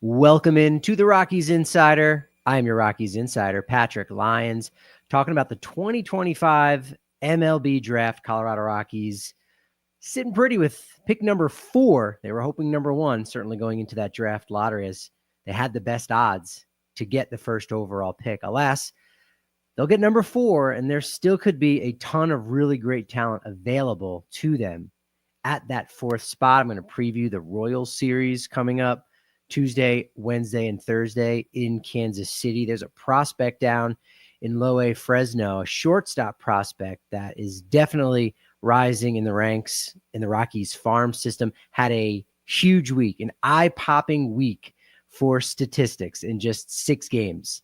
Welcome in to the Rockies Insider. I am your Rockies Insider, Patrick Lyons, talking about the 2025 MLB Draft. Colorado Rockies sitting pretty with pick number 4. They were hoping number 1, certainly going into that draft lottery, as they had the best odds to get the first overall pick. Alas, they'll get number 4, and there still could be a ton of really great talent available to them at that 4th spot. I'm going to preview the Royals series coming up Tuesday, Wednesday, and Thursday in Kansas City. There's a prospect down in Low A Fresno, a shortstop prospect that is definitely rising in the ranks in the Rockies farm system. Had a huge week, an eye-popping week for statistics in just 6 games.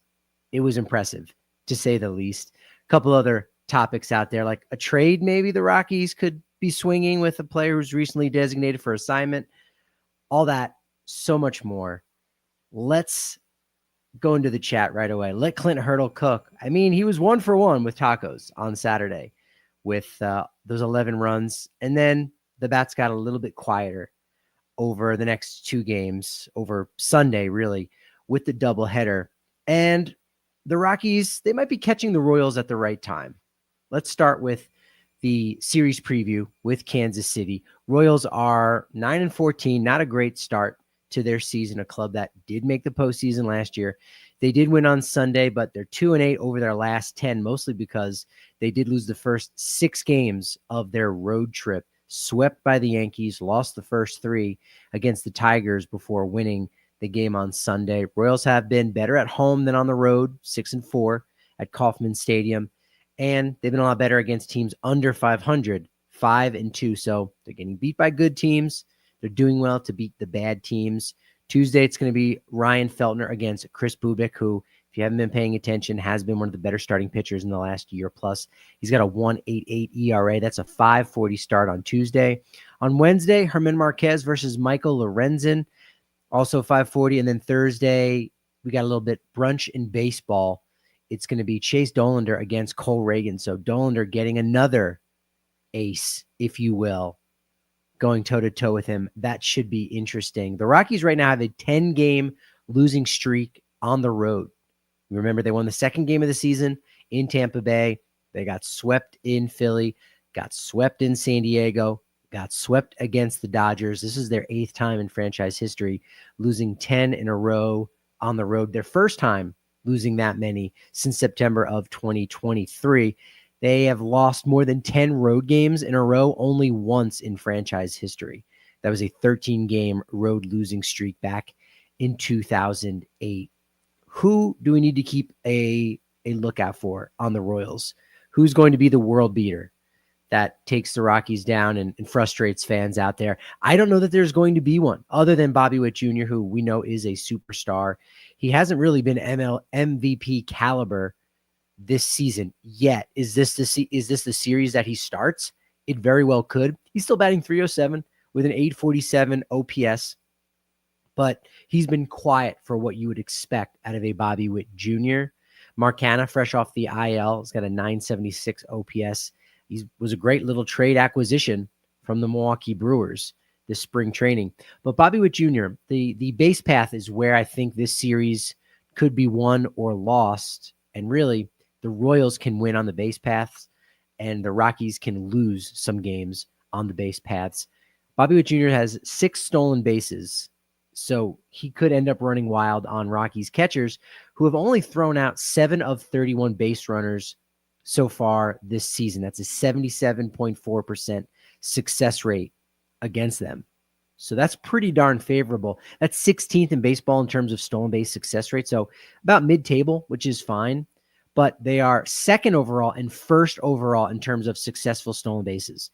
It was impressive, to say the least. A couple other topics out there, like a trade maybe the Rockies could be swinging with a player who's recently designated for assignment. All that, so much more. Let's go into the chat right away. Let Clint Hurdle cook. I mean, he was 1 for 1 with tacos on Saturday with those 11 runs. And then the bats got a little bit quieter over the next 2 games, over Sunday, really, with the doubleheader. And the Rockies, they might be catching the Royals at the right time. Let's start with the series preview with Kansas City. Royals are 9-14, not a great start to their season, a club that did make the postseason last year. They did win on Sunday, but they're 2-8 over their last 10, mostly because they did lose the first 6 games of their road trip, swept by the Yankees, lost the first 3 against the Tigers before winning the game on Sunday. Royals have been better at home than on the road, 6-4 at Kauffman Stadium, and they've been a lot better against teams under 500, 5-2. So they're getting beat by good teams. They're doing well to beat the bad teams. Tuesday, it's going to be Ryan Feltner against Chris Bubic, who, if you haven't been paying attention, has been one of the better starting pitchers in the last year plus. He's got a 1.88 ERA. That's a 5.40 start on Tuesday. On Wednesday, Herman Marquez versus Michael Lorenzen, also 5.40. And then Thursday, we got a little bit brunch in baseball. It's going to be Chase Dollander against Cole Reagan. So Dollander getting another ace, if you will, going toe-to-toe with him. That should be interesting. The Rockies right now have a 10-game losing streak on the road. Remember, they won the 2nd game of the season in Tampa Bay. They got swept in Philly, got swept in San Diego, got swept against the Dodgers. This is their 8th time in franchise history, losing 10 in a row on the road. Their first time losing that many since September of 2023. They have lost more than 10 road games in a row only once in franchise history. That was a 13-game road losing streak back in 2008. Who do we need to keep a lookout for on the Royals? Who's going to be the world beater that takes the Rockies down and frustrates fans out there? I don't know that there's going to be one other than Bobby Witt Jr., who we know is a superstar. He hasn't really been MVP caliber this season yet. Is this the series that he starts? It very well could. He's still batting .307 with an .847 OPS, but he's been quiet for what you would expect out of a Bobby Witt Jr. Mark Canha, fresh off the IL, has got a .976 OPS. He was a great little trade acquisition from the Milwaukee Brewers this spring training. But Bobby Witt Jr., the base path is where I think this series could be won or lost, and really the Royals can win on the base paths, and the Rockies can lose some games on the base paths. Bobby Witt Jr. has 6 stolen bases, so he could end up running wild on Rockies catchers, who have only thrown out 7 of 31 base runners so far this season. That's a 77.4% success rate against them. So that's pretty darn favorable. That's 16th in baseball in terms of stolen base success rate, so about mid-table, which is fine. But they are 2nd overall and 1st overall in terms of successful stolen bases.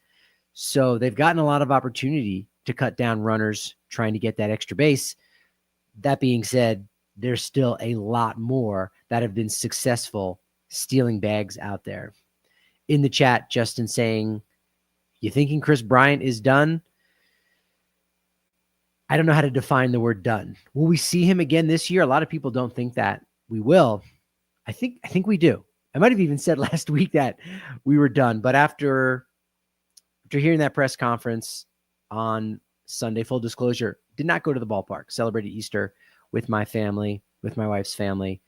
So they've gotten a lot of opportunity to cut down runners trying to get that extra base. That being said, there's still a lot more that have been successful stealing bags out there. In the chat, Justin saying, you thinking Chris Bryant is done? I don't know how to define the word done. Will we see him again this year? A lot of people don't think that we will. I think we do. I might have even said last week that we were done, but after hearing that press conference on Sunday, full disclosure, did not go to the ballpark, celebrated Easter with my family, with my wife's family.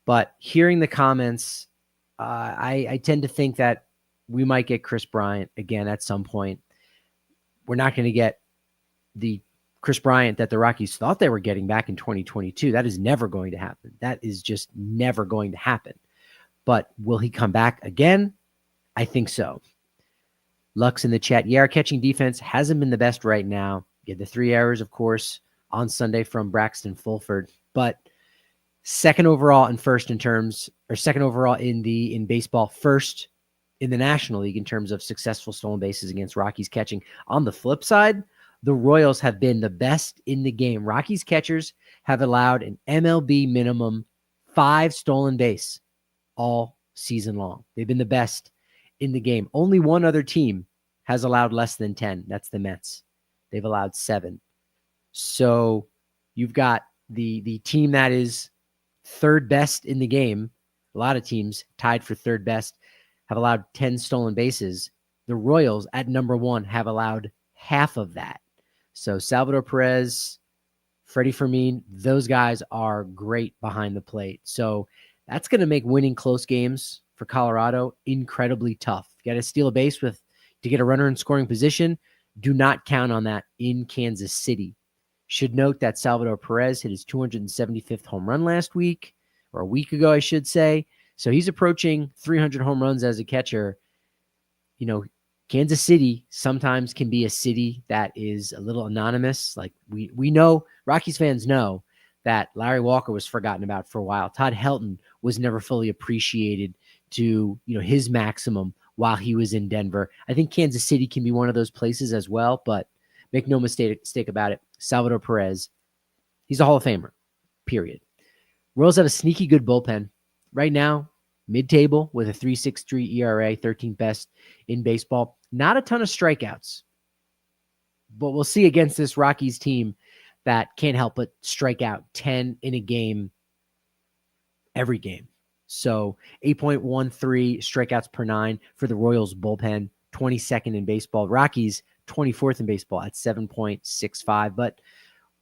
But hearing the comments, I tend to think that we might get Kris Bryant again at some point. We're not going to get the Kris Bryant that the Rockies thought they were getting back in 2022. That is never going to happen. That is just never going to happen. But will he come back again? I think so. Lux in the chat. Yeah, our catching defense hasn't been the best right now. You had the 3 errors, of course, on Sunday from Braxton Fulford, but second overall in baseball, first in the National League in terms of successful stolen bases against Rockies catching. On the flip side, the Royals have been the best in the game. Rockies catchers have allowed an MLB minimum 5 stolen base all season long. They've been the best in the game. Only one other team has allowed less than 10. That's the Mets. They've allowed 7. So you've got the team that is third best in the game. A lot of teams tied for third best have allowed 10 stolen bases. The Royals at number 1 have allowed half of that. So Salvador Perez, Freddie Fermin, those guys are great behind the plate. So that's going to make winning close games for Colorado incredibly tough. You got to steal a base to get a runner in scoring position. Do not count on that in Kansas City. Should note that Salvador Perez hit his 275th home run last week, or a week ago, I should say. So he's approaching 300 home runs as a catcher. You know, Kansas City sometimes can be a city that is a little anonymous. Like we know, Rockies fans know that Larry Walker was forgotten about for a while. Todd Helton was never fully appreciated to, his maximum while he was in Denver. I think Kansas City can be one of those places as well, but make no mistake about it. Salvador Perez, he's a Hall of Famer, period. Royals have a sneaky good bullpen. Right now, mid-table with a 3.63 ERA, 13th best in baseball. Not a ton of strikeouts, but we'll see against this Rockies team that can't help but strike out 10 in a game every game. So 8.13 strikeouts per 9 for the Royals bullpen, 22nd in baseball. Rockies, 24th in baseball at 7.65. But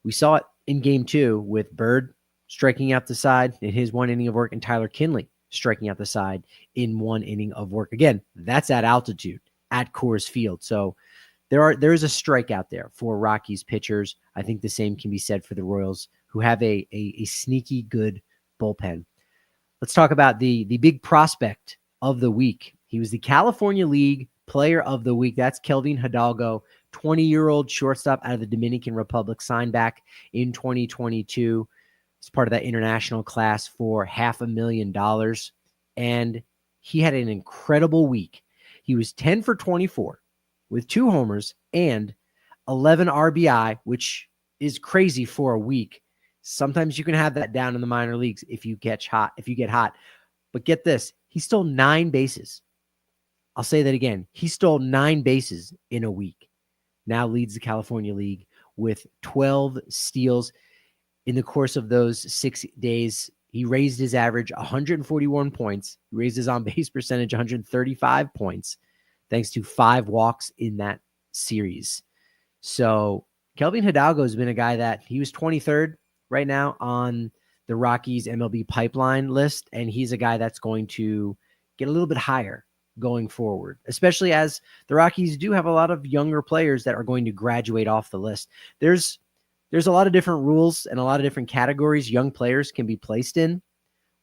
we saw it in game 2 with Bird striking out the side in his 1 inning of work and Tyler Kinley striking out the side in 1 inning of work. Again, that's at altitude at Coors Field. So there is a strikeout there for Rockies pitchers. I think the same can be said for the Royals, who have a sneaky good bullpen. Let's talk about the big prospect of the week. He was the California League Player of the Week. That's Kelvin Hidalgo, 20-year-old shortstop out of the Dominican Republic, signed back in 2022 as part of that international class for $500,000. And he had an incredible week. He was 10 for 24 with 2 homers and 11 RBI, which is crazy for a week. Sometimes you can have that down in the minor leagues if you get hot. But get this, he stole 9 bases. I'll say that again. He stole 9 bases in a week. Now leads the California League with 12 steals. In the course of those 6 days, he raised his average 141 points. He raised his on-base percentage 135 points, thanks to 5 walks in that series. So Kelvin Hidalgo has been a guy that he was 23rd right now on the Rockies MLB pipeline list, and he's a guy that's going to get a little bit higher going forward, especially as the Rockies do have a lot of younger players that are going to graduate off the list. There's a lot of different rules and a lot of different categories young players can be placed in.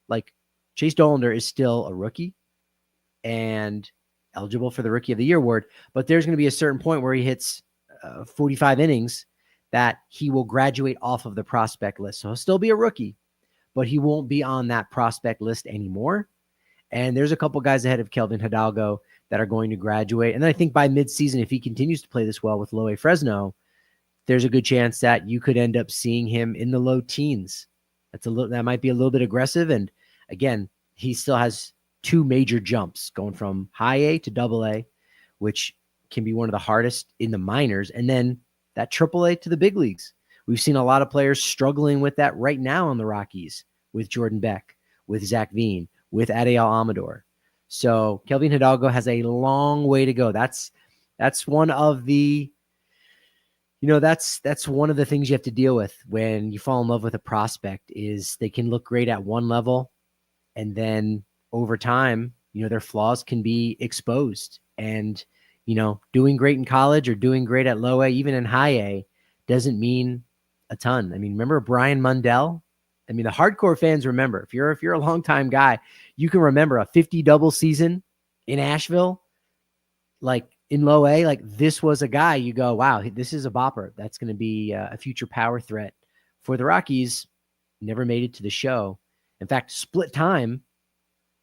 Like Chase Dollander is still a rookie and eligible for the Rookie of the Year award, but there's going to be a certain point where he hits 45 innings that he will graduate off of the prospect list. So he'll still be a rookie, but he won't be on that prospect list anymore. And there's a couple guys ahead of Kelvin Hidalgo that are going to graduate. And then I think by midseason, if he continues to play this well with Loe Fresno, there's a good chance that you could end up seeing him in the low teens. That might be a little bit aggressive. And again, he still has 2 major jumps going from high A to double A, which can be one of the hardest in the minors. And then that triple A to the big leagues. We've seen a lot of players struggling with that right now on the Rockies, with Jordan Beck, with Zach Veen, with Adiel Amador. So Kelvin Hidalgo has a long way to go. That's one of the, That's one of the things you have to deal with when you fall in love with a prospect is they can look great at one level, and then over time, their flaws can be exposed. And, doing great in college or doing great at low A, even in high A, doesn't mean a ton. I mean, remember Brian Mundell? I mean, the hardcore fans remember. If you're a longtime guy, you can remember a 50 double season in Asheville, like in low A. Like, this was a guy you go, wow, this is a bopper. That's going to be a future power threat for the Rockies. Never made it to the show. In fact, split time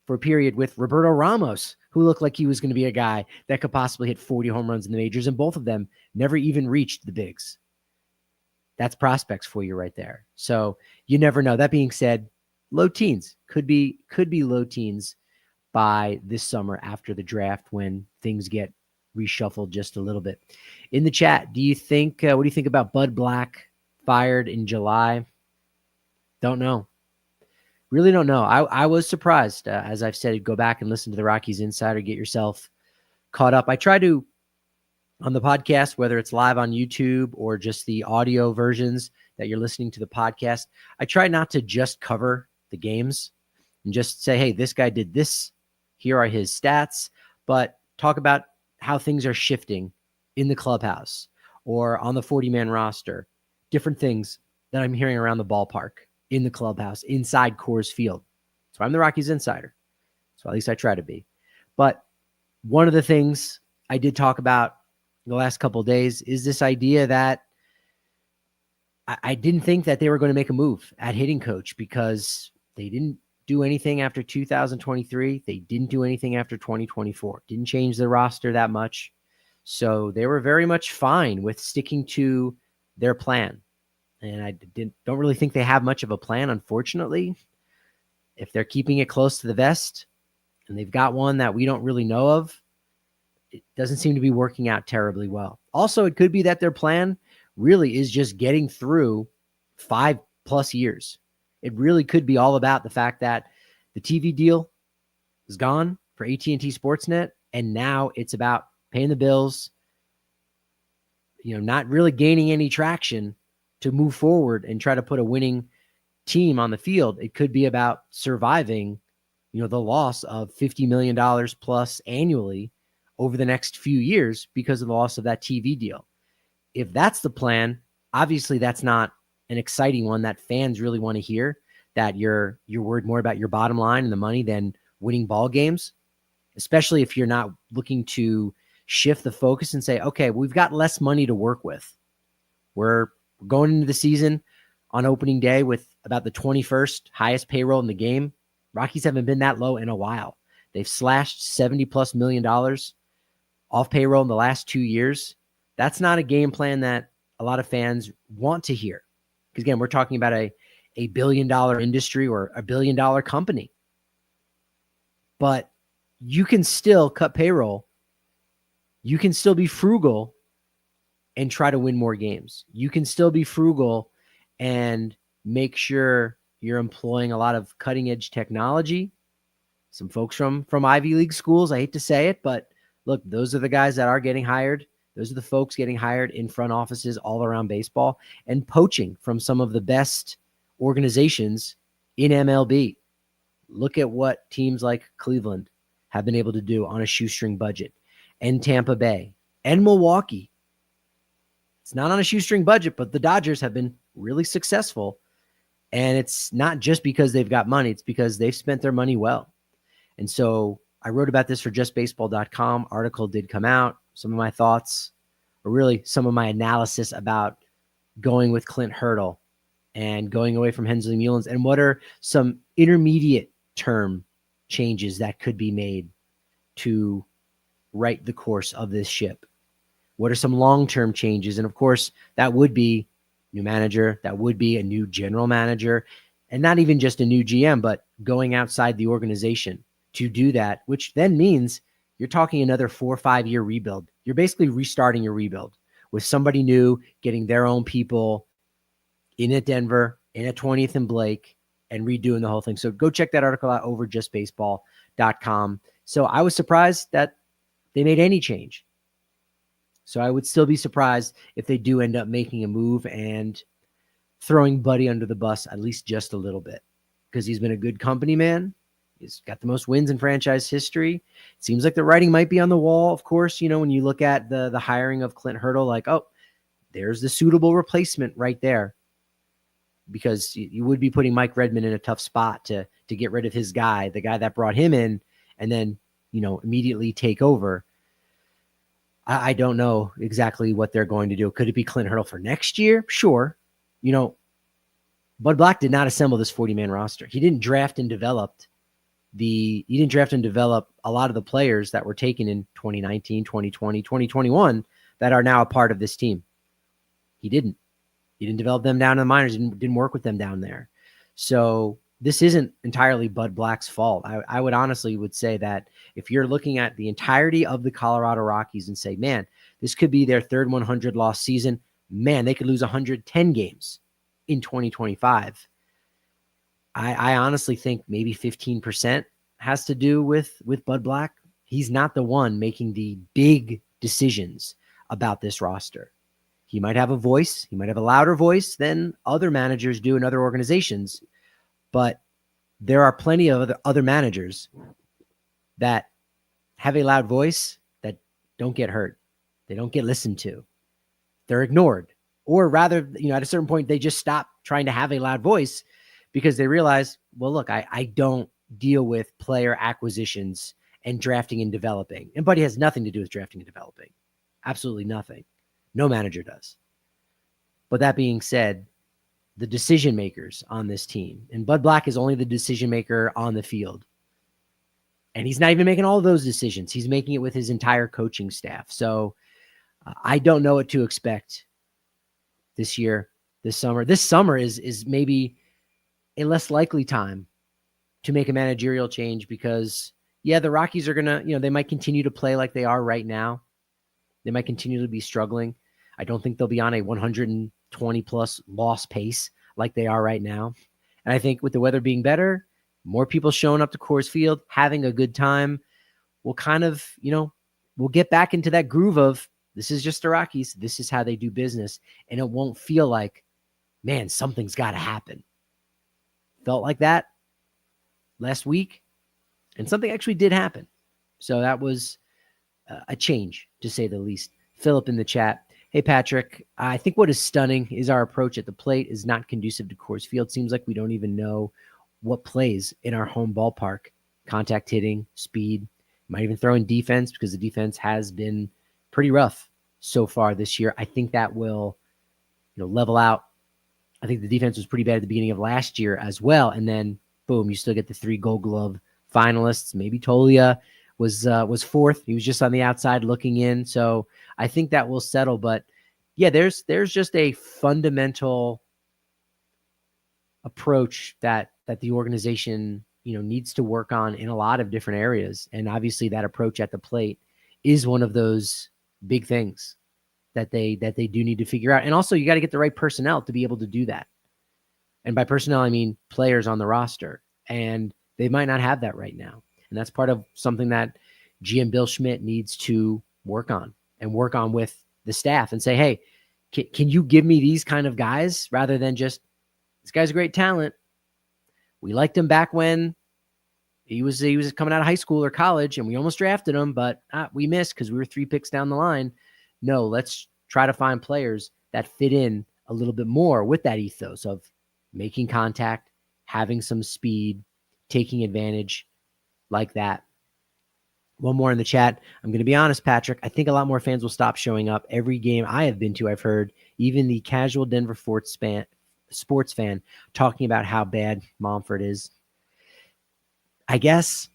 for a period with Roberto Ramos, who looked like he was going to be a guy that could possibly hit 40 home runs in the majors, and both of them never even reached the bigs. That's prospects for you right there. So you never know. That being said, low teens could be low teens by this summer after the draft when things get reshuffled just a little bit. In the chat, do you think what do you think about Bud Black fired in July? Don't know. Really don't know. I was surprised. As I've said, go back and listen to the Rockies Insider, get yourself caught up. I try to, on the podcast, whether it's live on YouTube or just the audio versions that you're listening to the podcast, I try not to just cover the games and just say, hey, this guy did this. Here are his stats, but talk about how things are shifting in the clubhouse or on the 40-man roster, different things that I'm hearing around the ballpark, in the clubhouse, inside Coors Field. So I'm the Rockies Insider. So at least I try to be. But one of the things I did talk about the last couple of days is this idea that I didn't think that they were going to make a move at hitting coach because they didn't do anything after 2023. They didn't do anything after 2024. Didn't change the roster that much. So they were very much fine with sticking to their plan. And I don't really think they have much of a plan, unfortunately. If they're keeping it close to the vest and they've got one that we don't really know of, it doesn't seem to be working out terribly well. Also, it could be that their plan really is just getting through 5+ years. It really could be all about the fact that the TV deal is gone for AT&T Sportsnet, and now it's about paying the bills, not really gaining any traction to move forward and try to put a winning team on the field. It could be about surviving, the loss of $50 million plus annually over the next few years because of the loss of that TV deal. If that's the plan, obviously that's not an exciting one that fans really want to hear, that you're worried more about your bottom line and the money than winning ball games, especially if you're not looking to shift the focus and say, okay, we've got less money to work with. We're going into the season on opening day with about the 21st highest payroll in the game. Rockies haven't been that low in a while. They've slashed $70+ million off payroll in the last 2 years. That's not a game plan that a lot of fans want to hear. Because again, we're talking about a $1 billion industry or a $1 billion company. But you can still cut payroll. You can still be frugal and try to win more games. You can still be frugal and make sure you're employing a lot of cutting edge technology. Some folks from Ivy League schools, I hate to say it, but look, those are the guys that are getting hired. Those are the folks getting hired in front offices all around baseball, and poaching from some of the best organizations in MLB. Look at what teams like Cleveland have been able to do on a shoestring budget, and Tampa Bay and Milwaukee. It's not on a shoestring budget, but the Dodgers have been really successful. And it's not just because they've got money. It's because they've spent their money well. And so I wrote about this for justbaseball.com. Article did come out. Some of my thoughts, or really some of my analysis about going with Clint Hurdle and going away from Hensley Mullins, and what are some intermediate term changes that could be made to right the course of this ship. What are some long-term changes? And of course, that would be new manager, that would be a new general manager, and not even just a new GM, but going outside the organization to do that, which then means you're talking another 4 or 5 year rebuild. You're basically restarting your rebuild with somebody new, getting their own people in at Denver, in at 20th and Blake, and redoing the whole thing. So go check that article out over justbaseball.com. So I was surprised that they made any change. So I would still be surprised if they do end up making a move and throwing Buddy under the bus at least just a little bit, because he's been a good company man. He's got the most wins in franchise history. It seems like the writing might be on the wall. Of course, when you look at the hiring of Clint Hurdle, like, oh, there's the suitable replacement right there, because you would be putting Mike Redmond in a tough spot to get rid of his guy, the guy that brought him in, and then, immediately take over. I don't know exactly what they're going to do. Could it be Clint Hurdle for next year? Sure. Bud Black did not assemble this 40-man roster. He didn't draft and develop a lot of the players that were taken in 2019, 2020, 2021 that are now a part of this team. He didn't develop them down in the minors, didn't work with them down there. So this isn't entirely Bud Black's fault. I would honestly say that if you're looking at the entirety of the Colorado Rockies and say, man, this could be their third 100 loss season, man, they could lose 110 games in 2025. I honestly think maybe 15% has to do with Bud Black. He's not the one making the big decisions about this roster. He might have a voice. He might have a louder voice than other managers do in other organizations. But there are plenty of other managers that have a loud voice that don't get heard. They don't get listened to. They're ignored. Or rather, at a certain point, they just stop trying to have a loud voice because they realize, well, look, I don't deal with player acquisitions and drafting and developing. And Buddy has nothing to do with drafting and developing. Absolutely nothing. No manager does. But that being said, the decision makers on this team, and Bud Black is only the decision maker on the field. And he's not even making all of those decisions. He's making it with his entire coaching staff. So I don't know what to expect this year, this summer. This summer is maybe a less likely time to make a managerial change because, the Rockies are going to, they might continue to play like they are right now. They might continue to be struggling. I don't think they'll be on a 120 plus loss pace like they are right now. And I think with the weather being better, more people showing up to Coors Field, having a good time, we'll kind of, we'll get back into that groove of this is just the Rockies. This is how they do business. And it won't feel like, man, something's got to happen. Felt like that last week, and something actually did happen. So that was a change, to say the least. Philip in the chat. Hey, Patrick, I think what is stunning is our approach at the plate is not conducive to Coors Field. Seems like we don't even know what plays in our home ballpark. Contact hitting, speed, might even throw in defense because the defense has been pretty rough so far this year. I think that will, level out. I think the defense was pretty bad at the beginning of last year as well. And then, boom, you still get the 3 Gold Glove finalists. Maybe Tolia was fourth. He was just on the outside looking in. So I think that will settle. But yeah, there's just a fundamental approach that the organization, needs to work on in a lot of different areas. And obviously that approach at the plate is one of those big things that they do need to figure out. And also you got to get the right personnel to be able to do that. And by personnel, I mean players on the roster. And they might not have that right now. And that's part of something that GM Bill Schmidt needs to work on with the staff and say, hey, can you give me these kind of guys rather than just, this guy's a great talent. We liked him back when he was coming out of high school or college and we almost drafted him, but we missed because we were 3 picks down the line. No, let's try to find players that fit in a little bit more with that ethos of making contact, having some speed, taking advantage like that. One more in the chat. I'm going to be honest, Patrick. I think a lot more fans will stop showing up. Every game I have been to, I've heard even the casual Denver sports fan talking about how bad Momford is. I guess,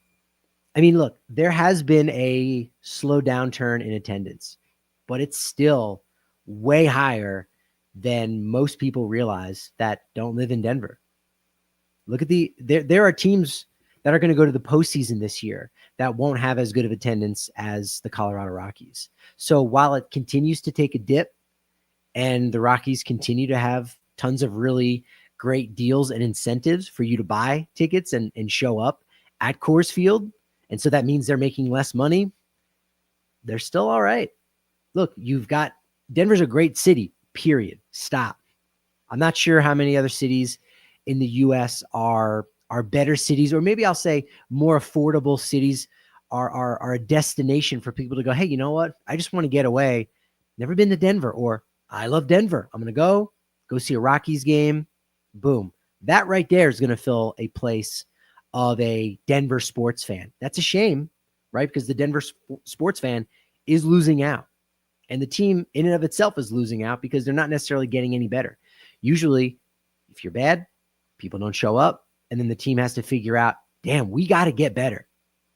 look, there has been a slow downturn in attendance, but it's still way higher than most people realize that don't live in Denver. Look at there are teams that are going to go to the postseason this year that won't have as good of attendance as the Colorado Rockies. So while it continues to take a dip and the Rockies continue to have tons of really great deals and incentives for you to buy tickets and show up at Coors Field, and so that means they're making less money, they're still all right. look, Denver's a great city, period. Stop. I'm not sure how many other cities in the U.S. are better cities, or maybe I'll say more affordable cities are a destination for people to go, hey, you know what? I just want to get away. Never been to Denver, or I love Denver. I'm going to go see a Rockies game. Boom. That right there is going to fill a place of a Denver sports fan. That's a shame, right? Because the Denver sports fan is losing out. And the team in and of itself is losing out because they're not necessarily getting any better. Usually, if you're bad, people don't show up. And then the team has to figure out, damn, we got to get better.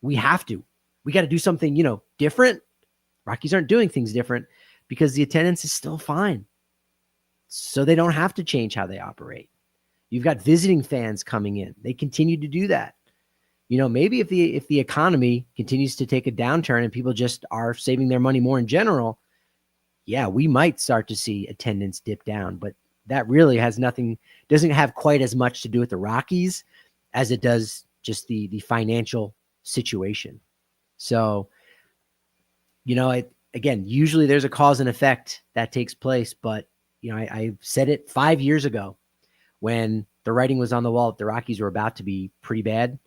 We have to. We got to do something, different. Rockies aren't doing things different because the attendance is still fine. So they don't have to change how they operate. You've got visiting fans coming in. They continue to do that. Maybe if the economy continues to take a downturn and people just are saving their money more in general, yeah, we might start to see attendance dip down. But that really doesn't have quite as much to do with the Rockies as it does just the financial situation. So, again, usually there's a cause and effect that takes place. But, I said it 5 years ago when the writing was on the wall that the Rockies were about to be pretty bad.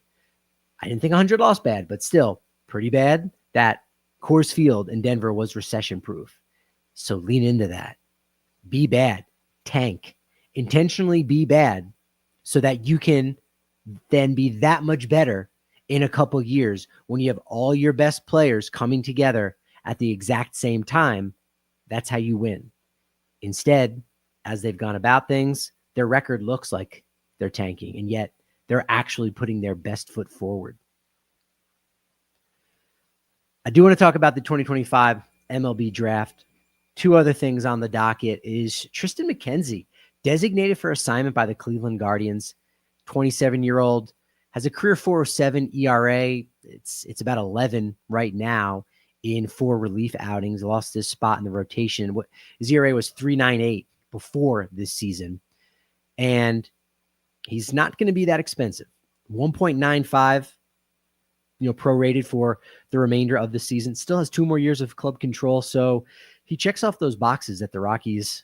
I didn't think 100 loss bad, but still pretty bad, that Coors Field in Denver was recession proof. So lean into that. Be bad. Tank. Intentionally be bad so that you can then be that much better in a couple years when you have all your best players coming together at the exact same time. That's how you win. Instead, as they've gone about things, their record looks like they're tanking, and yet they're actually putting their best foot forward. I do want to talk about the 2025 MLB Draft. Two other things on the docket is Tristan McKenzie, designated for assignment by the Cleveland Guardians. 27-year-old, has a career 4.07 ERA. It's about 11 right now in 4 relief outings. Lost his spot in the rotation. His ERA was 3.98 before this season. And he's not going to be that expensive. 1.95, prorated for the remainder of the season. Still has 2 more years of club control. So he checks off those boxes that the Rockies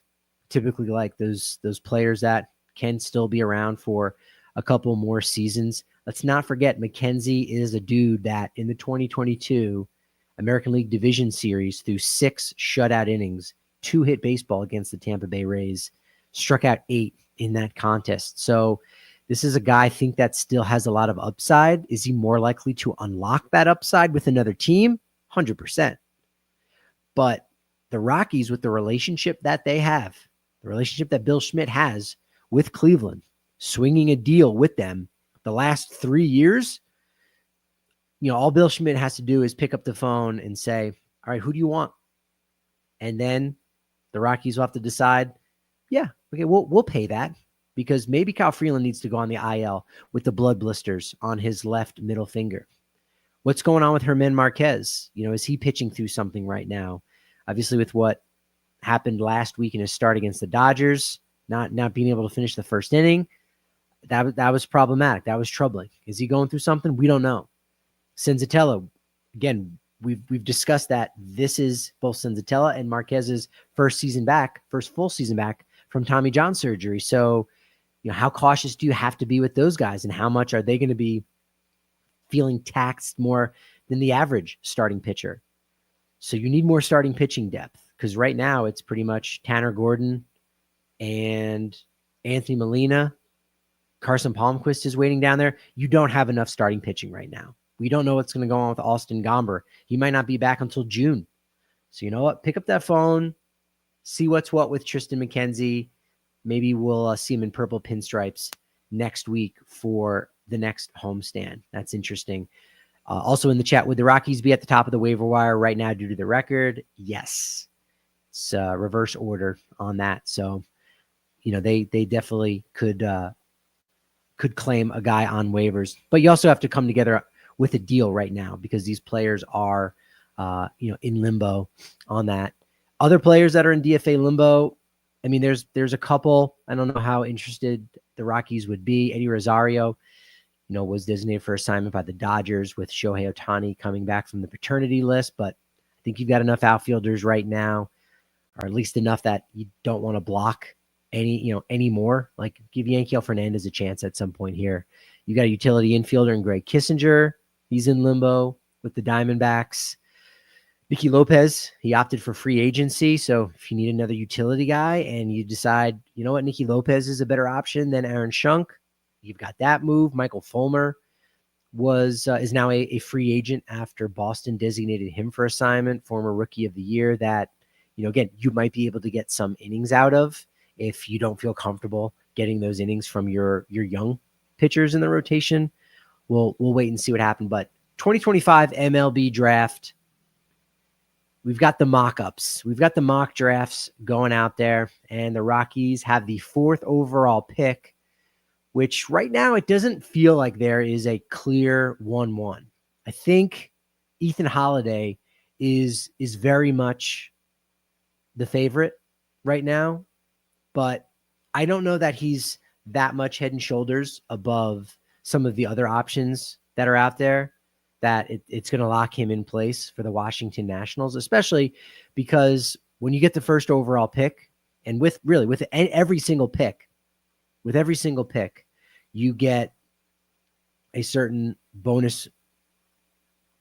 typically like, those players that can still be around for a couple more seasons. Let's not forget McKenzie is a dude that in the 2022 American League Division Series, through 6 shutout innings, 2 hit baseball against the Tampa Bay Rays, struck out 8 in that contest. So this is a guy I think that still has a lot of upside. Is he more likely to unlock that upside with another team? 100%. But the Rockies, with the relationship that they have, the relationship that Bill Schmidt has with Cleveland, swinging a deal with them the last 3 years, all Bill Schmidt has to do is pick up the phone and say, all right, who do you want? And then the Rockies will have to decide, yeah, okay, we'll pay that, because maybe Kyle Freeland needs to go on the IL with the blood blisters on his left middle finger. What's going on with Germán Marquez? Is he pitching through something right now? Obviously, with what happened last week in his start against the Dodgers, not being able to finish the first inning, that was problematic. That was troubling. Is he going through something? We don't know. Senzatella, again, we've discussed that this is both Senzatella and Marquez's first full season back from Tommy John surgery. So, how cautious do you have to be with those guys, and how much are they going to be feeling taxed more than the average starting pitcher? So you need more starting pitching depth, because right now it's pretty much Tanner Gordon and Anthony Molina. Carson Palmquist is waiting down there. You don't have enough starting pitching right now. We don't know what's going to go on with Austin Gomber. He might not be back until June. So you know what? Pick up that phone, see what's what with Tristan McKenzie. Maybe we'll see him in purple pinstripes next week for the next homestand. That's interesting. Also in the chat, would the Rockies be at the top of the waiver wire right now due to the record? Yes. It's reverse order on that. So, they definitely could claim a guy on waivers, but you also have to come together with a deal right now, because these players are, in limbo on that. Other players that are in DFA limbo, I mean, there's a couple. I don't know how interested the Rockies would be. Eddie Rosario, was designated for assignment by the Dodgers with Shohei Ohtani coming back from the paternity list, but I think you've got enough outfielders right now, or at least enough that you don't want to block any more. Like, give Yankiel Fernandez a chance at some point here. You got a utility infielder in Greg Kissinger. He's in limbo with the Diamondbacks. Nicky Lopez, he opted for free agency. So if you need another utility guy and you decide, you know what, Nicky Lopez is a better option than Aaron Schunk, you've got that move. Michael Fulmer is now a free agent after Boston designated him for assignment, former Rookie of the Year that, again, you might be able to get some innings out of if you don't feel comfortable getting those innings from your young pitchers in the rotation. We'll wait and see what happens. But 2025 MLB draft, we've got the mock-ups. We've got the mock drafts going out there, and the Rockies have the 4th overall pick, which right now it doesn't feel like there is a clear 1-1. I think Ethan Holliday is very much the favorite right now, but I don't know that he's that much head and shoulders above some of the other options that are out there, that it's going to lock him in place for the Washington Nationals, especially because when you get the 1st overall pick, and with every single pick, you get a certain bonus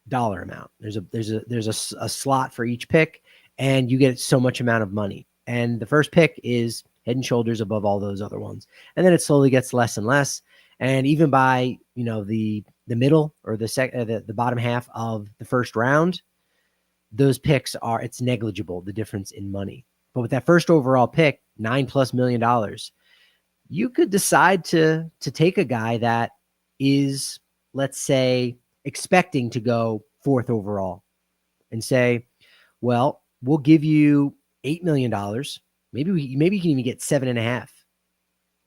dollar amount. There's a slot for each pick, and you get so much amount of money. And the first pick is head and shoulders above all those other ones. And then it slowly gets less and less. And even by, the middle or the bottom half of the first round, those picks it's negligible, the difference in money. But with that 1st overall pick, $9+ million, you could decide to take a guy that is, let's say, expecting to go 4th overall and say, well, we'll give you $8 million. Maybe you can even get 7.5,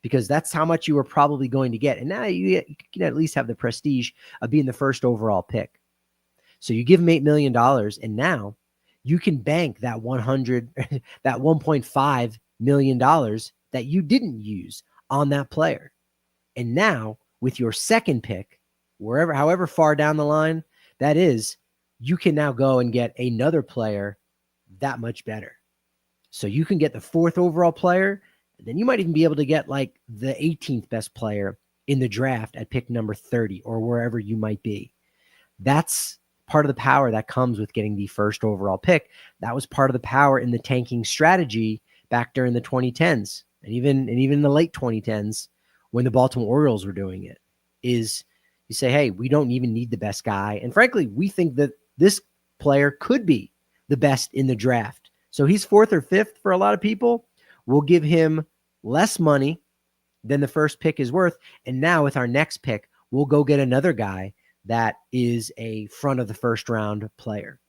because that's how much you were probably going to get. And now you can at least have the prestige of being the 1st overall pick. So you give him $8 million, and now you can bank that $1.5 million that you didn't use on that player. And now with your 2nd pick, however far down the line that is, you can now go and get another player that much better. So you can get the 4th overall player, and then you might even be able to get like the 18th best player in the draft at pick number 30 or wherever you might be. That's part of the power that comes with getting the 1st overall pick. That was part of the power in the tanking strategy back during the 2010s and even in the late 2010s when the Baltimore Orioles were doing it. Is you say, hey, we don't even need the best guy. And frankly, we think that this player could be the best in the draft. So he's 4th or 5th for a lot of people. We'll give him less money than the first pick is worth. And now with our next pick, we'll go get another guy that is a front of the first round player.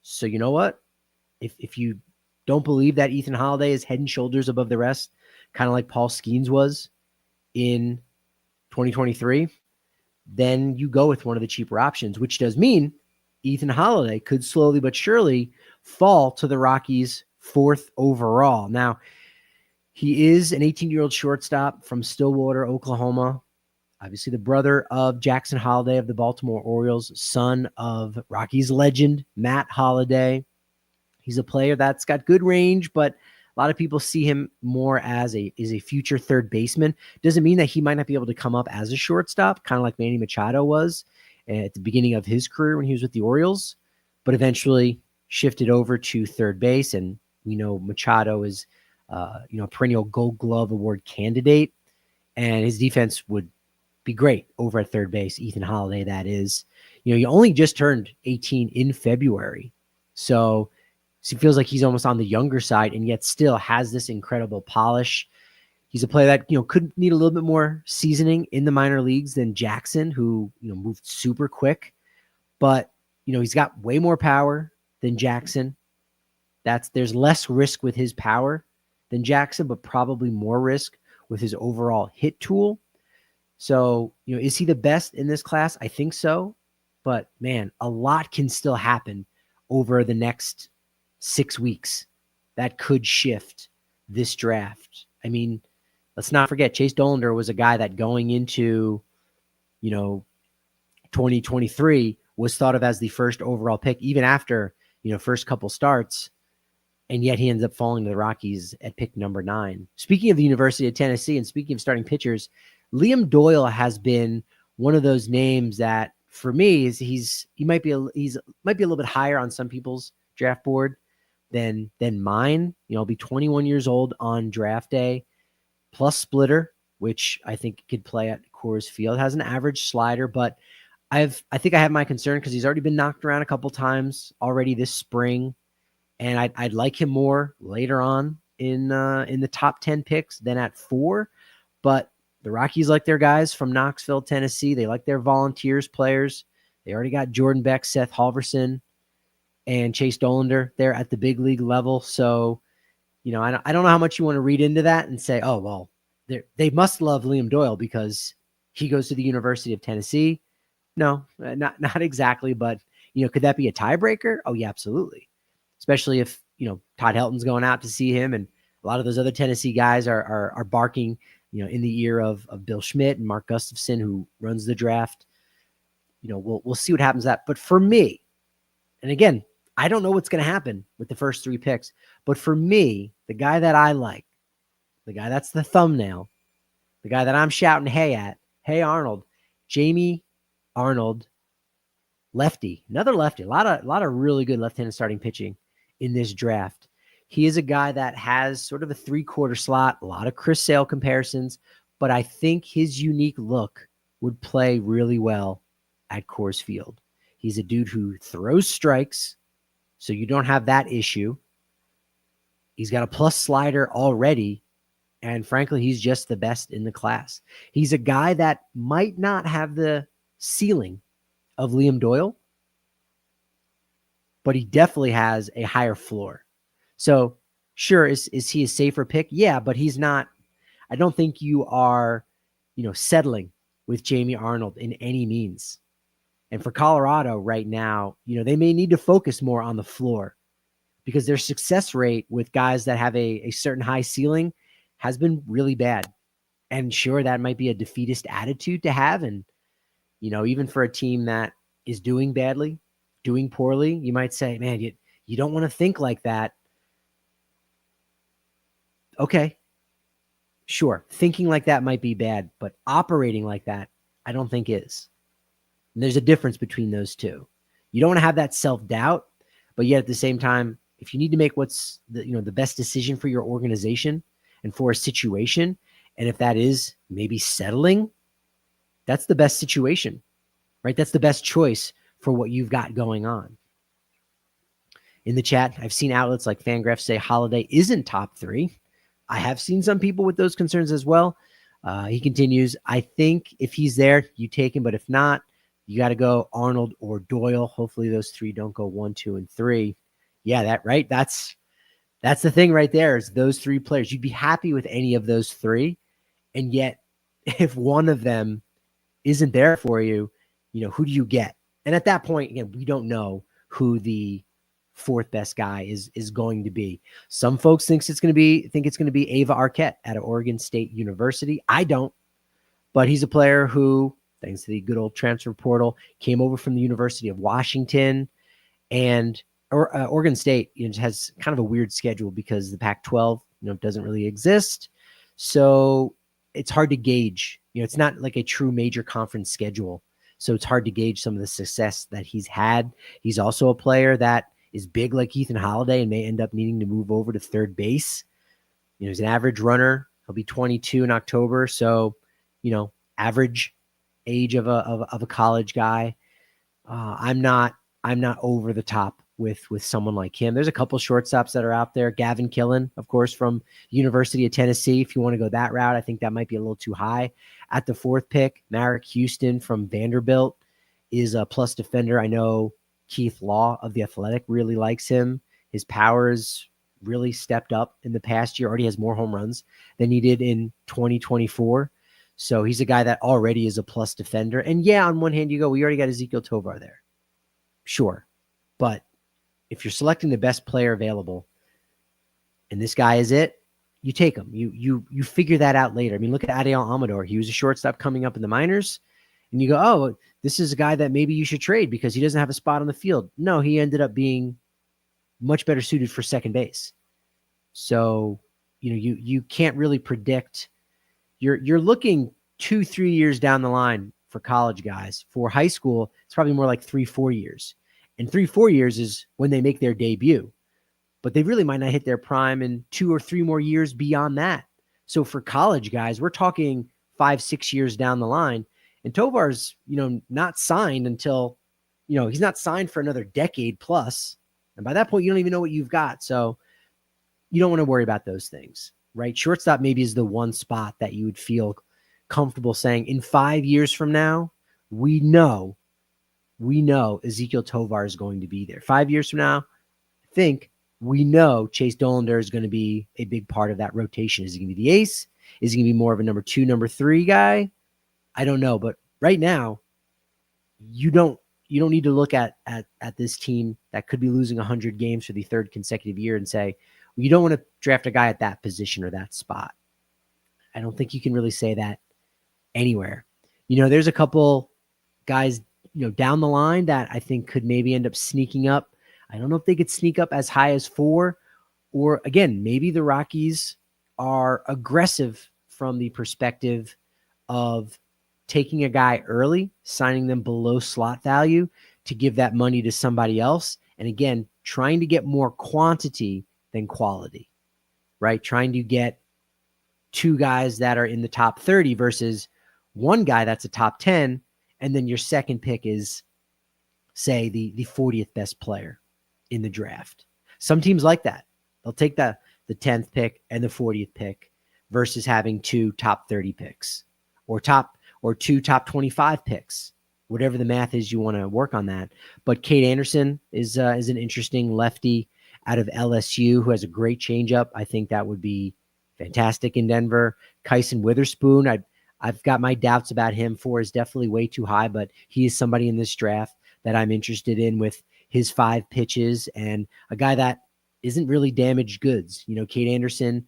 So you know what? If you don't believe that Ethan Holliday is head and shoulders above the rest, kind of like Paul Skeens was in 2023, then you go with one of the cheaper options, which does mean Ethan Holliday could slowly but surely fall to the Rockies' 4th overall. Now, he is an 18-year-old shortstop from Stillwater, Oklahoma. Obviously, the brother of Jackson Holliday of the Baltimore Orioles, son of Rockies legend Matt Holliday. He's a player that's got good range, but a lot of people see him more as a future third baseman. Doesn't mean that he might not be able to come up as a shortstop, kind of like Manny Machado was at the beginning of his career when he was with the Orioles, but eventually shifted over to third base. And we know Machado is a perennial Gold Glove Award candidate, and his defense would be great over at third base. Ethan Holliday, that is. He only just turned 18 in February, so it feels like he's almost on the younger side, and yet still has this incredible polish. He's a player that could need a little bit more seasoning in the minor leagues than Jackson, who moved super quick, but he's got way more power than Jackson. There's less risk with his power than Jackson, but probably more risk with his overall hit tool. So, is he the best in this class? I think so. But man, a lot can still happen over the next 6 weeks that could shift this draft. I mean, let's not forget, Chase Dollander was a guy that going into, 2023 was thought of as the 1st overall pick, even after first couple starts, and yet he ends up falling to the Rockies at pick number 9. Speaking of the University of Tennessee and speaking of starting pitchers, Liam Doyle has been one of those names that for me he might be a little bit higher on some people's draft board than mine. He'll be 21 years old on draft day, plus splitter, which I think could play at Coors Field. Has an average slider, but I think I have my concern because he's already been knocked around a couple times already this spring, and I'd like him more later on in the top 10 picks than at 4. But the Rockies like their guys from Knoxville, Tennessee. They like their volunteers players. They already got Jordan Beck, Seth Halverson, and Chase Dollander there at the big league level. So, I don't know how much you want to read into that and say, oh, well, they must love Liam Doyle because he goes to the University of Tennessee. No, not exactly. But, could that be a tiebreaker? Oh, yeah, absolutely. Especially if, Todd Helton's going out to see him and a lot of those other Tennessee guys are barking, in the ear of Bill Schmidt and Mark Gustafson, who runs the draft. We'll see what happens that. But for me, and again, I don't know what's going to happen with the first 3 picks, but for me, the guy that I like, the guy that's the thumbnail, the guy that I'm shouting hey at, hey Arnold, Jamie Arnold, lefty, another lefty, a lot of really good left-handed starting pitching in this draft. He is a guy that has sort of a 3/4 slot, a lot of Chris Sale comparisons, but I think his unique look would play really well at Coors Field. He's a dude who throws strikes, so you don't have that issue. He's got a plus slider already, and frankly, he's just the best in the class. He's a guy that might not have the ceiling of Liam Doyle, but he definitely has a higher floor. So sure, is he a safer pick? Yeah, but he's not. I don't think you are, settling with Jamie Arnold in any means. And for Colorado right now, they may need to focus more on the floor because their success rate with guys that have a certain high ceiling has been really bad. And sure, that might be a defeatist attitude to have. And, even for a team that is doing badly, doing poorly, you might say, man, you don't want to think like that. Okay, sure. Thinking like that might be bad, but operating like that, I don't think is. And there's a difference between those two. You don't want to have that self-doubt, but yet at the same time, if you need to make what's the best decision for your organization and for a situation, and if that is maybe settling, that's the best situation, right? That's the best choice for what you've got going on. In the chat, I've seen outlets like Fangraphs say Holliday isn't top 3. I have seen some people with those concerns as well. He continues, I think if he's there, you take him, but if not, you got to go Arnold or Doyle. Hopefully those 3 don't go 1, 2, and 3. Yeah, right. That's the thing right there is those 3 players. You'd be happy with any of those 3. And yet if one of them isn't there for you, who do you get? And at that point, again, we don't know who the 4th best guy is going to be. Some folks think it's going to be Ava Arquette out of Oregon State University. I don't, but he's a player who, thanks to the good old transfer portal, came over from the University of Washington, and Oregon State has kind of a weird schedule because the Pac-12 doesn't really exist, so it's hard to gauge. It's not like a true major conference schedule, so it's hard to gauge some of the success that he's had. He's also a player that is big like Ethan Holliday and may end up needing to move over to third base. He's an average runner. He'll be 22 in October, so average age of a college guy. I'm not over the top with someone like him. There's a couple shortstops that are out there. Gavin Killen, of course, from University of Tennessee. If you want to go that route, I think that might be a little too high. At the 4th pick, Merrick Houston from Vanderbilt is a plus defender. I know Keith Law of The Athletic really likes him. His powers really stepped up in the past year. Already has more home runs than he did in 2024. So he's a guy that already is a plus defender. And yeah, on one hand, you go, we already got Ezekiel Tovar there. Sure. But if you're selecting the best player available and this guy is it, you take him. You figure that out later. I mean, look at Adiel Amador. He was a shortstop coming up in the minors. And you go, oh, this is a guy that maybe you should trade because he doesn't have a spot on the field. No, he ended up being much better suited for second base. So, you can't really predict. You're looking 2-3 years down the line for college guys. For high school, it's probably more like 3-4 years. And 3-4 years is when they make their debut. But they really might not hit their prime in 2 or 3 more years beyond that. So for college guys, we're talking 5-6 years down the line. And Tovar's, not signed until, he's not signed for another decade plus. And by that point, you don't even know what you've got. So you don't want to worry about those things, right? Shortstop maybe is the one spot that you would feel comfortable saying in 5 years from now, we know Ezequiel Tovar is going to be there. 5 years from now, I think we know Chase Dollander is going to be a big part of that rotation. Is he going to be the ace? Is he going to be more of a number 2, number 3 guy? I don't know. But right now, you don't need to look at this team that could be losing 100 games for the third consecutive year and say, well, you don't want to draft a guy at that position or that spot. I don't think you can really say that anywhere. There's a couple guys, down the line that I think could maybe end up sneaking up. I don't know if they could sneak up as high as 4, or again, maybe the Rockies are aggressive from the perspective of taking a guy early, signing them below slot value to give that money to somebody else. And again, trying to get more quantity than quality, right? Trying to get 2 guys that are in the top 30 versus 1 guy that's a top 10. And then your second pick is, say, the 40th best player in the draft. Some teams like that. They'll take the 10th pick and the 40th pick versus having 2 top 30 picks or 2 top 25 picks, whatever the math is you want to work on that. But Cade Anderson is an interesting lefty out of LSU who has a great changeup. I think that would be fantastic in Denver. Kyson Witherspoon, I've got my doubts about him. 4 is definitely way too high, but he is somebody in this draft that I'm interested in with his 5 pitches and a guy that isn't really damaged goods. Cade Anderson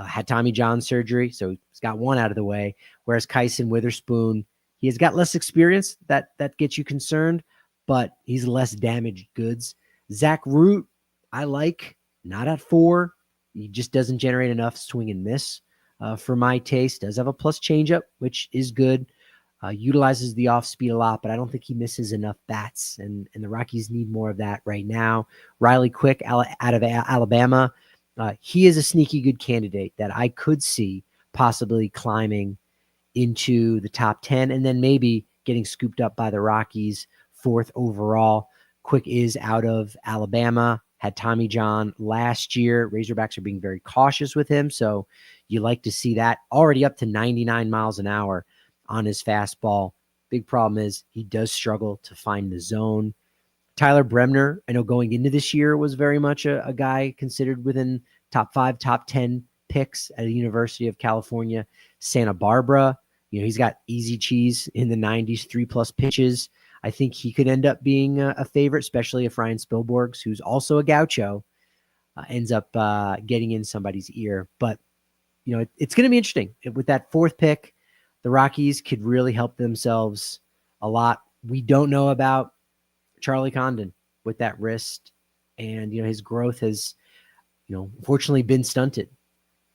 had Tommy John surgery, so he's got 1 out of the way, whereas Kyson Witherspoon, he has got less experience that gets you concerned, but he's less damaged goods. Zach Root, I like, not at 4. He just doesn't generate enough swing and miss for my taste. Does have a plus changeup, which is good. Utilizes the off speed a lot, but I don't think he misses enough bats, and the Rockies need more of that right now. Riley Quick out of Alabama, he is a sneaky good candidate that I could see possibly climbing into the top 10 and then maybe getting scooped up by the Rockies 4th overall. Quick is out of Alabama, had Tommy John last year. Razorbacks are being very cautious with him, so you like to see that. Already up to 99 miles an hour on his fastball. Big problem is he does struggle to find the zone. Tyler Bremner, I know going into this year was very much a guy considered within top 5, top 10 picks at the University of California, Santa Barbara. He's got easy cheese in the 90s, 3+ pitches. I think he could end up being a favorite, especially if Ryan Spilborghs, who's also a gaucho, ends up getting in somebody's ear. But, it's going to be interesting. With that 4th pick, the Rockies could really help themselves a lot. We don't know about Charlie Condon with that wrist, and his growth has, unfortunately been stunted.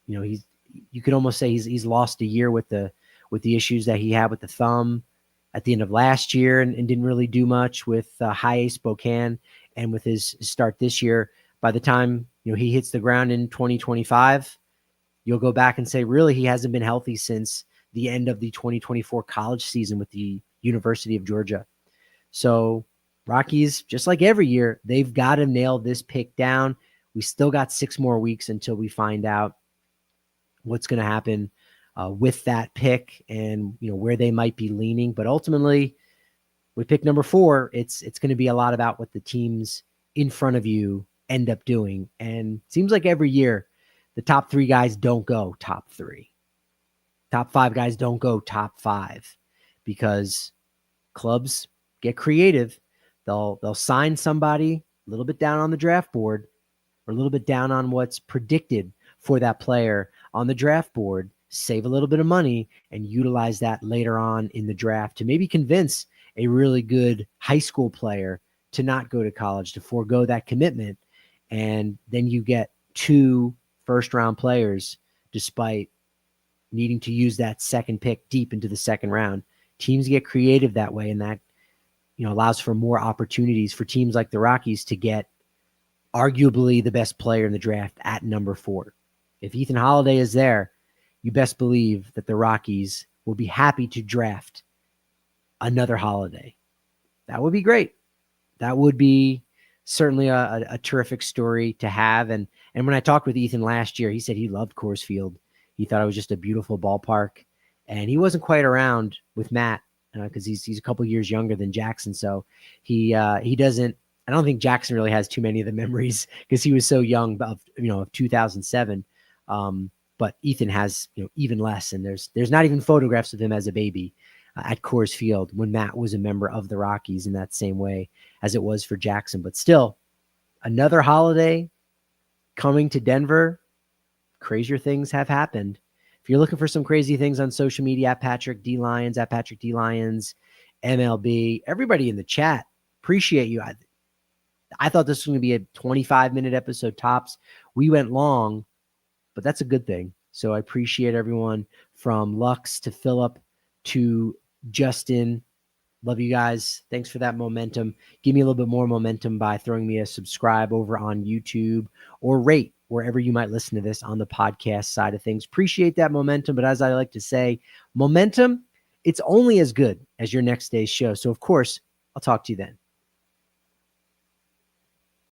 You could almost say he's lost a year with the issues that he had with the thumb at the end of last year, and didn't really do much with High A Spokane, and with his start this year. By the time he hits the ground in 2025, you'll go back and say, really, he hasn't been healthy since the end of the 2024 college season with the University of Georgia. So Rockies, just like every year, they've got to nail this pick down. We still got 6 more weeks until we find out what's going to happen with that pick and where they might be leaning. But ultimately, with pick number 4, it's going to be a lot about what the teams in front of you end up doing. And it seems like every year, the top 3 guys don't go top 3. Top 5 guys don't go top 5 because clubs get creative. They'll sign somebody a little bit down on the draft board or a little bit down on what's predicted for that player on the draft board, save a little bit of money, and utilize that later on in the draft to maybe convince a really good high school player to not go to college, to forego that commitment, and then you get 2 first-round players despite needing to use that second pick deep into the second round. Teams get creative that way, and that allows for more opportunities for teams like the Rockies to get arguably the best player in the draft at number 4. If Ethan Holliday is there, you best believe that the Rockies will be happy to draft another Holliday. That would be great. That would be certainly a terrific story to have. And when I talked with Ethan last year, he said he loved Coors Field. He thought it was just a beautiful ballpark. And he wasn't quite around with Matt because he's a couple years younger than Jackson. So he doesn't. I don't think Jackson really has too many of the memories because he was so young of 2007. But Ethan has even less, and there's not even photographs of him as a baby at Coors Field when Matt was a member of the Rockies in that same way as it was for Jackson. But still, another Holliday coming to Denver. Crazier things have happened. If you're looking for some crazy things on social media, at Patrick D. Lyons, MLB, everybody in the chat, appreciate you. I thought this was going to be a 25-minute episode tops. We went long, but that's a good thing. So I appreciate everyone from Lux to Philip to Justin. Love you guys. Thanks for that momentum. Give me a little bit more momentum by throwing me a subscribe over on YouTube or rate wherever you might listen to this on the podcast side of things. Appreciate that momentum. But as I like to say, momentum, it's only as good as your next day's show. So, of course, I'll talk to you then.